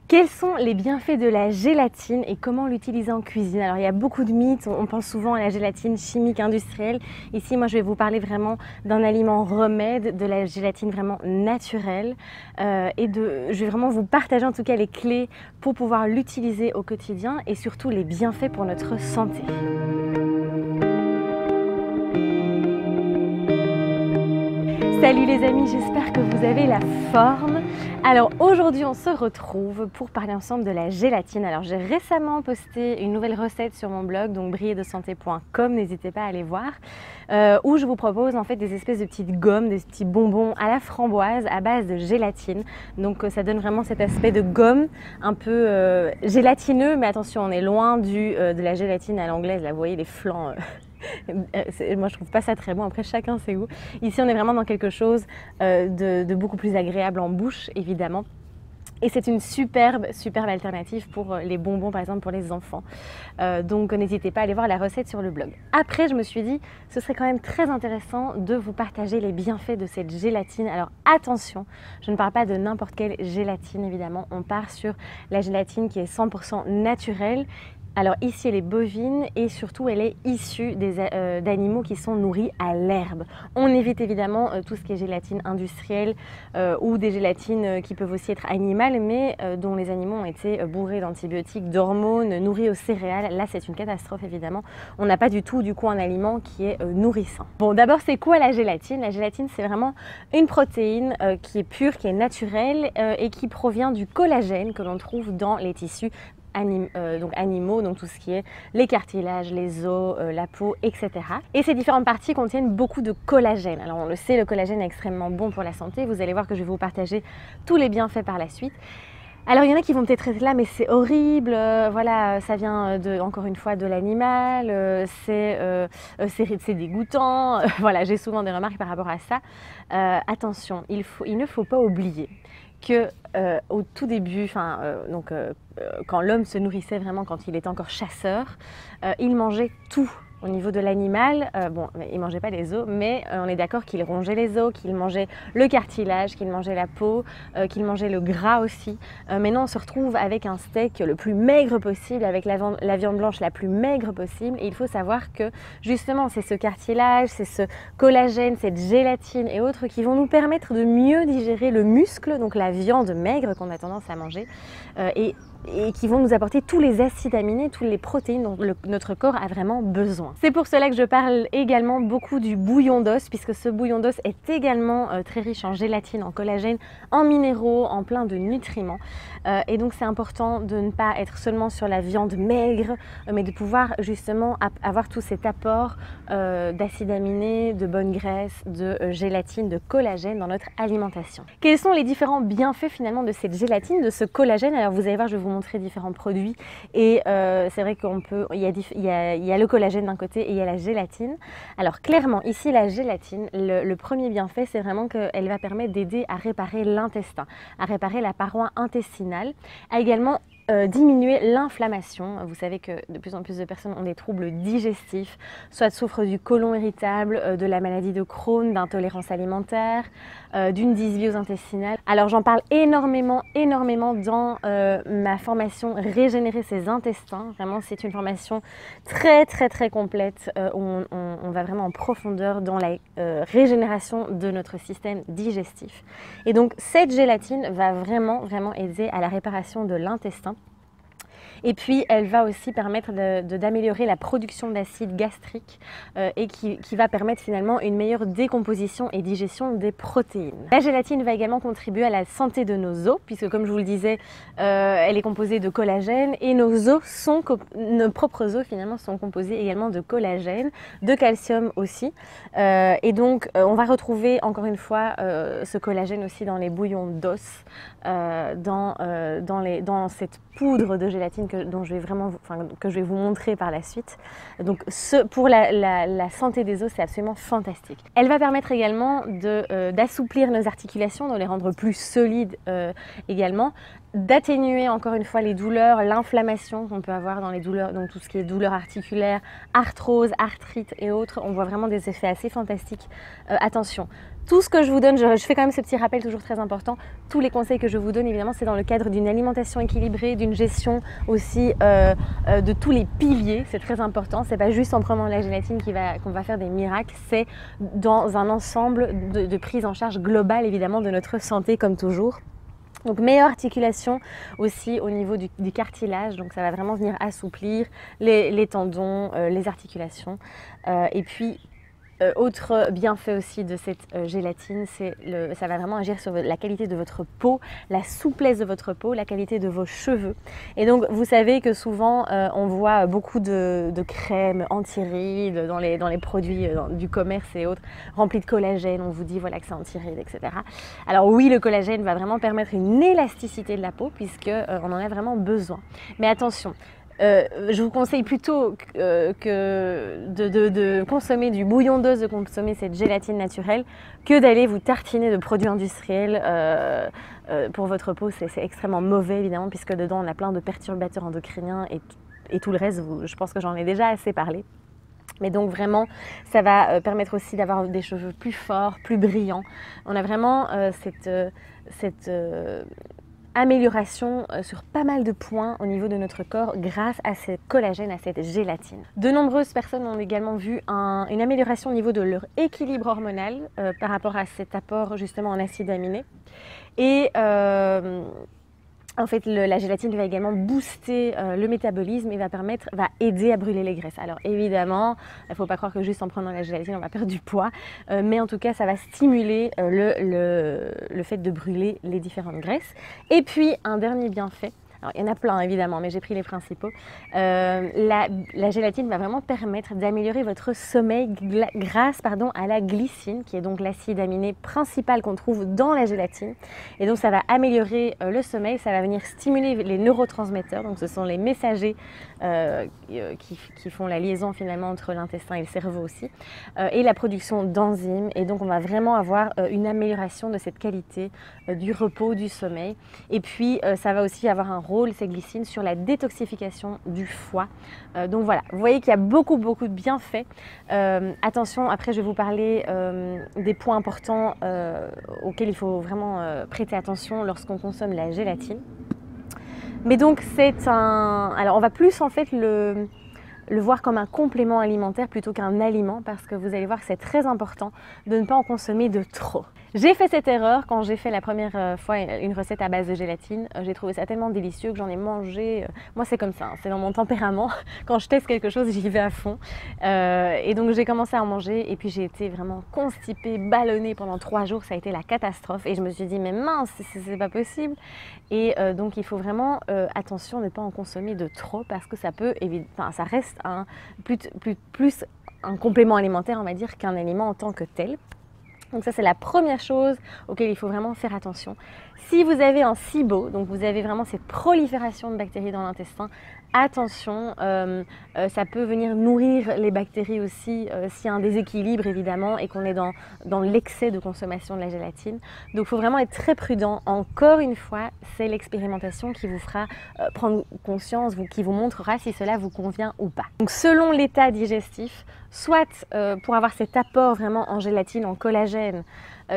Quels sont les bienfaits de la gélatine et comment l'utiliser en cuisine? Alors il y a beaucoup de mythes, on pense souvent à la gélatine chimique industrielle. Ici, moi je vais vous parler vraiment d'un aliment remède, de la gélatine vraiment naturelle je vais vraiment vous partager en tout cas les clés pour pouvoir l'utiliser au quotidien et surtout les bienfaits pour notre santé. Salut les amis, j'espère que vous avez la forme. Alors aujourd'hui on se retrouve pour parler ensemble de la gélatine. Alors j'ai récemment posté une nouvelle recette sur mon blog, donc brillerdesante.com, n'hésitez pas à aller voir, où je vous propose en fait des espèces de petites gommes, des petits bonbons à la framboise à base de gélatine. Donc ça donne vraiment cet aspect de gomme un peu gélatineux, mais attention, on est loin de la gélatine à l'anglaise, là vous voyez les flancs. Moi je trouve pas ça très bon, après chacun ses goûts. Ici on est vraiment dans quelque chose de beaucoup plus agréable en bouche évidemment. Et c'est une superbe alternative pour les bonbons par exemple pour les enfants. Donc n'hésitez pas à aller voir la recette sur le blog. Après je me suis dit ce serait quand même très intéressant de vous partager les bienfaits de cette gélatine. Alors attention, je ne parle pas de n'importe quelle gélatine évidemment, on part sur la gélatine qui est 100% naturelle. Alors ici elle est bovine et surtout elle est issue d'animaux qui sont nourris à l'herbe. On évite évidemment tout ce qui est gélatine industrielle ou des gélatines qui peuvent aussi être animales mais dont les animaux ont été bourrés d'antibiotiques, d'hormones, nourris aux céréales. Là c'est une catastrophe évidemment. On n'a pas du tout un aliment qui est nourrissant. Bon d'abord c'est quoi la gélatine? La gélatine c'est vraiment une protéine qui est pure, qui est naturelle et qui provient du collagène que l'on trouve dans les tissus animaux, donc tout ce qui est les cartilages, les os, la peau, etc. Et ces différentes parties contiennent beaucoup de collagène. Alors on le sait, le collagène est extrêmement bon pour la santé. Vous allez voir que je vais vous partager tous les bienfaits par la suite. Alors il y en a qui vont peut-être être là, mais c'est horrible, voilà, ça vient encore une fois de l'animal, c'est dégoûtant, voilà, j'ai souvent des remarques par rapport à ça. Attention, il ne faut pas oublier que au tout début, quand l'homme se nourrissait vraiment, quand il était encore chasseur, il mangeait tout. Au niveau de l'animal, il ne mangeait pas les os, mais on est d'accord qu'il rongeait les os, qu'il mangeait le cartilage, qu'il mangeait la peau, qu'il mangeait le gras aussi. Maintenant, on se retrouve avec un steak le plus maigre possible, avec la viande blanche la plus maigre possible. Et il faut savoir que justement, c'est ce cartilage, c'est ce collagène, cette gélatine et autres qui vont nous permettre de mieux digérer le muscle, donc la viande maigre qu'on a tendance à manger, et qui vont nous apporter tous les acides aminés, toutes les protéines dont notre corps a vraiment besoin. C'est pour cela que je parle également beaucoup du bouillon d'os, puisque ce bouillon d'os est également très riche en gélatine, en collagène, en minéraux, en plein de nutriments. Et donc c'est important de ne pas être seulement sur la viande maigre, mais de pouvoir justement avoir tout cet apport d'acides aminés, de bonnes graisses, de gélatine, de collagène dans notre alimentation. Quels sont les différents bienfaits finalement de cette gélatine, de ce collagène? Alors vous allez voir, je vais vous montrer différents produits et c'est vrai il y a le collagène d'un côté et il y a la gélatine. Alors clairement ici la gélatine, le premier bienfait c'est vraiment qu'elle va permettre d'aider à réparer l'intestin, à réparer la paroi intestinale, à également diminuer l'inflammation. Vous savez que de plus en plus de personnes ont des troubles digestifs, soit souffrent du côlon irritable, de la maladie de Crohn, d'intolérance alimentaire, d'une dysbiose intestinale. Alors j'en parle énormément dans ma formation Régénérer ses intestins. Vraiment c'est une formation très complète où on va vraiment en profondeur dans la régénération de notre système digestif. Et donc cette gélatine va vraiment aider à la réparation de l'intestin. Et puis elle va aussi permettre d'améliorer la production d'acide gastrique et qui va permettre finalement une meilleure décomposition et digestion des protéines. La gélatine va également contribuer à la santé de nos os, puisque comme je vous le disais, elle est composée de collagène et nos propres os finalement sont composés également de collagène, de calcium aussi. Et donc on va retrouver encore une fois ce collagène aussi dans les bouillons d'os, dans cette poudre de gélatine que je vais vous montrer par la suite. Donc pour la santé des os, c'est absolument fantastique. Elle va permettre également d'assouplir nos articulations, de les rendre plus solides également, d'atténuer encore une fois les douleurs, l'inflammation qu'on peut avoir dans les douleurs, donc tout ce qui est douleurs articulaires, arthrose, arthrite et autres. On voit vraiment des effets assez fantastiques. Attention, Tout ce que je vous donne, je fais quand même ce petit rappel toujours très important, tous les conseils que je vous donne évidemment c'est dans le cadre d'une alimentation équilibrée, d'une gestion aussi de tous les piliers, c'est très important, c'est pas juste en prenant la gélatine qu'on va faire des miracles, c'est dans un ensemble de prise en charge globale évidemment de notre santé comme toujours. Donc meilleure articulation aussi au niveau du cartilage, donc ça va vraiment venir assouplir les tendons, les articulations et puis autre bienfait aussi de cette gélatine, ça va vraiment agir sur la qualité de votre peau, la souplesse de votre peau, la qualité de vos cheveux. Et donc vous savez que souvent on voit beaucoup de crèmes anti-rides dans les produits du commerce et autres, remplis de collagène, on vous dit voilà que c'est anti-rides, etc. Alors oui, le collagène va vraiment permettre une élasticité de la peau puisque on en a vraiment besoin. Mais attention, je vous conseille plutôt de consommer du bouillon d'os, de consommer cette gélatine naturelle, que d'aller vous tartiner de produits industriels pour votre peau. C'est extrêmement mauvais évidemment, puisque dedans on a plein de perturbateurs endocriniens et tout le reste, je pense que j'en ai déjà assez parlé. Mais donc vraiment, ça va permettre aussi d'avoir des cheveux plus forts, plus brillants. On a vraiment cette amélioration sur pas mal de points au niveau de notre corps grâce à ce collagène, à cette gélatine. De nombreuses personnes ont également vu une amélioration au niveau de leur équilibre hormonal par rapport à cet apport justement en acides aminés. Et en fait, la gélatine va également booster le métabolisme et va aider à brûler les graisses. Alors évidemment, il ne faut pas croire que juste en prenant la gélatine, on va perdre du poids, mais en tout cas, ça va stimuler le fait de brûler les différentes graisses. Et puis, un dernier bienfait. Alors, il y en a plein évidemment, mais j'ai pris les principaux. La gélatine va vraiment permettre d'améliorer votre sommeil grâce à la glycine, qui est donc l'acide aminé principal qu'on trouve dans la gélatine. Et donc ça va améliorer le sommeil, ça va venir stimuler les neurotransmetteurs, donc ce sont les messagers qui font la liaison finalement entre l'intestin et le cerveau aussi, et la production d'enzymes. Et donc on va vraiment avoir une amélioration de cette qualité du repos, du sommeil. Et puis ça va aussi avoir un rôle, ces glycines, sur la détoxification du foie. Donc voilà, vous voyez qu'il y a beaucoup de bienfaits. Attention, après je vais vous parler des points importants auxquels il faut vraiment prêter attention lorsqu'on consomme la gélatine. Mais donc alors on va plus en fait le voir comme un complément alimentaire plutôt qu'un aliment, parce que vous allez voir que c'est très important de ne pas en consommer de trop. J'ai fait cette erreur quand j'ai fait la première fois une recette à base de gélatine. J'ai trouvé ça tellement délicieux que j'en ai mangé. Moi c'est comme ça, hein, c'est dans mon tempérament. Quand je teste quelque chose, j'y vais à fond. Et donc j'ai commencé à en manger et puis j'ai été vraiment constipée, ballonnée pendant 3 jours. Ça a été la catastrophe et je me suis dit mais mince, c'est pas possible. Et donc il faut vraiment attention de ne pas en consommer de trop, parce que ça peut, ça reste plus un complément alimentaire on va dire qu'un aliment en tant que tel. Donc ça c'est la première chose auquel il faut vraiment faire attention. Si vous avez un SIBO, donc vous avez vraiment cette prolifération de bactéries dans l'intestin, attention, ça peut venir nourrir les bactéries aussi s'il y a un déséquilibre évidemment et qu'on est dans l'excès de consommation de la gélatine. Donc il faut vraiment être très prudent. Encore une fois, c'est l'expérimentation qui vous fera prendre conscience, qui vous montrera si cela vous convient ou pas. Donc selon l'état digestif, soit pour avoir cet apport vraiment en gélatine, en collagène,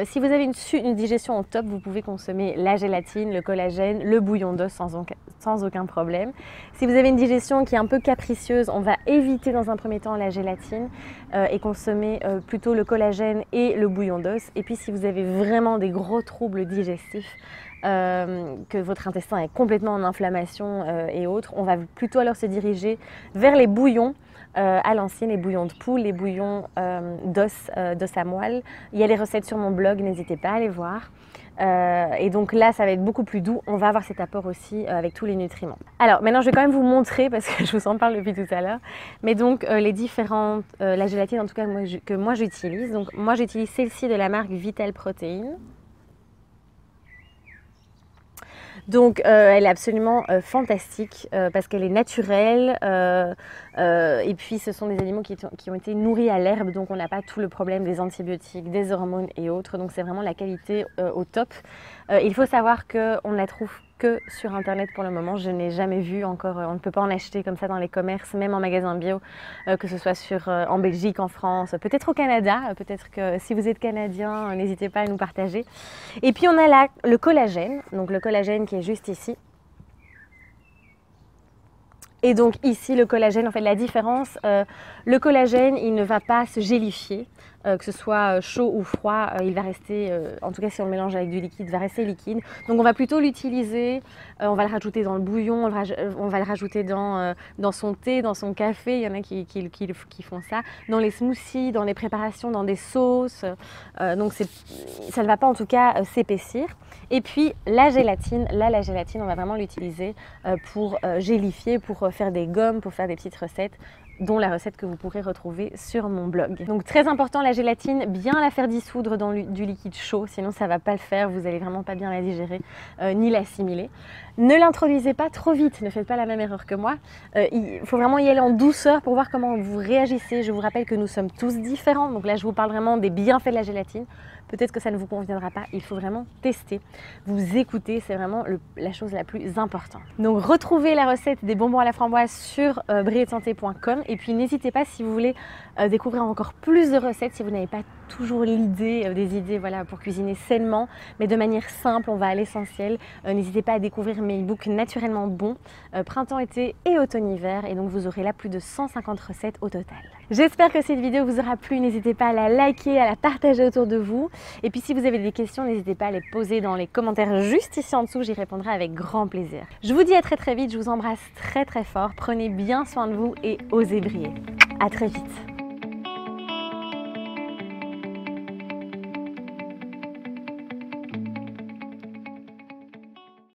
si vous avez une digestion au top, vous pouvez consommer la gélatine, le collagène, le bouillon d'os sans aucun problème. Si vous avez une digestion qui est un peu capricieuse, on va éviter dans un premier temps la gélatine et consommer plutôt le collagène et le bouillon d'os. Et puis si vous avez vraiment des gros troubles digestifs, que votre intestin est complètement en inflammation et autres, on va plutôt alors se diriger vers les bouillons à l'ancienne, les bouillons de poule, les bouillons d'os à moelle. Il y a les recettes sur mon blog, n'hésitez pas à les voir. Et donc là, ça va être beaucoup plus doux. On va avoir cet apport aussi avec tous les nutriments. Alors maintenant, je vais quand même vous montrer, parce que je vous en parle depuis tout à l'heure, mais donc les différentes, la gélatine en tout cas que moi j'utilise. Donc moi j'utilise celle-ci de la marque Vital Protein. Donc elle est absolument fantastique parce qu'elle est naturelle et puis ce sont des animaux qui ont été nourris à l'herbe, donc on n'a pas tout le problème des antibiotiques, des hormones et autres, donc c'est vraiment la qualité au top. Il faut savoir qu'on ne la trouve que sur internet pour le moment. Je n'ai jamais vu encore, on ne peut pas en acheter comme ça dans les commerces, même en magasin bio, que ce soit en Belgique, en France, peut-être au Canada. Peut-être que si vous êtes canadien, n'hésitez pas à nous partager. Et puis on a là le collagène, donc le collagène qui est juste ici. Et donc ici, le collagène, en fait, la différence, le collagène, il ne va pas se gélifier, que ce soit chaud ou froid, il va rester, en tout cas si on le mélange avec du liquide, il va rester liquide. Donc on va plutôt l'utiliser, on va le rajouter dans le bouillon, on va le rajouter dans son thé, dans son café, il y en a qui font ça, dans les smoothies, dans les préparations, dans des sauces, donc ça ne va pas en tout cas s'épaissir. Et puis la gélatine, la gélatine, on va vraiment l'utiliser pour gélifier, pour faire des gommes, pour faire des petites recettes, dont la recette que vous pourrez retrouver sur mon blog. Donc très important, la gélatine, bien la faire dissoudre dans du liquide chaud, sinon ça ne va pas le faire, vous n'allez vraiment pas bien la digérer ni l'assimiler. Ne l'introduisez pas trop vite, ne faites pas la même erreur que moi. Il faut vraiment y aller en douceur pour voir comment vous réagissez. Je vous rappelle que nous sommes tous différents, donc là je vous parle vraiment des bienfaits de la gélatine. Peut-être que ça ne vous conviendra pas, il faut vraiment tester. Vous écoutez, c'est vraiment la chose la plus importante. Donc retrouvez la recette des bonbons à la framboise sur brietdesanté.com et puis n'hésitez pas si vous voulez découvrir encore plus de recettes, si vous n'avez pas toujours des idées voilà, pour cuisiner sainement, mais de manière simple, on va à l'essentiel. N'hésitez pas à découvrir mes e-books naturellement bons, printemps, été et automne-hiver, et donc vous aurez là plus de 150 recettes au total. J'espère que cette vidéo vous aura plu, n'hésitez pas à la liker, à la partager autour de vous. Et puis si vous avez des questions, n'hésitez pas à les poser dans les commentaires juste ici en dessous, j'y répondrai avec grand plaisir. Je vous dis à très vite, je vous embrasse très fort, prenez bien soin de vous et osez briller. À très vite.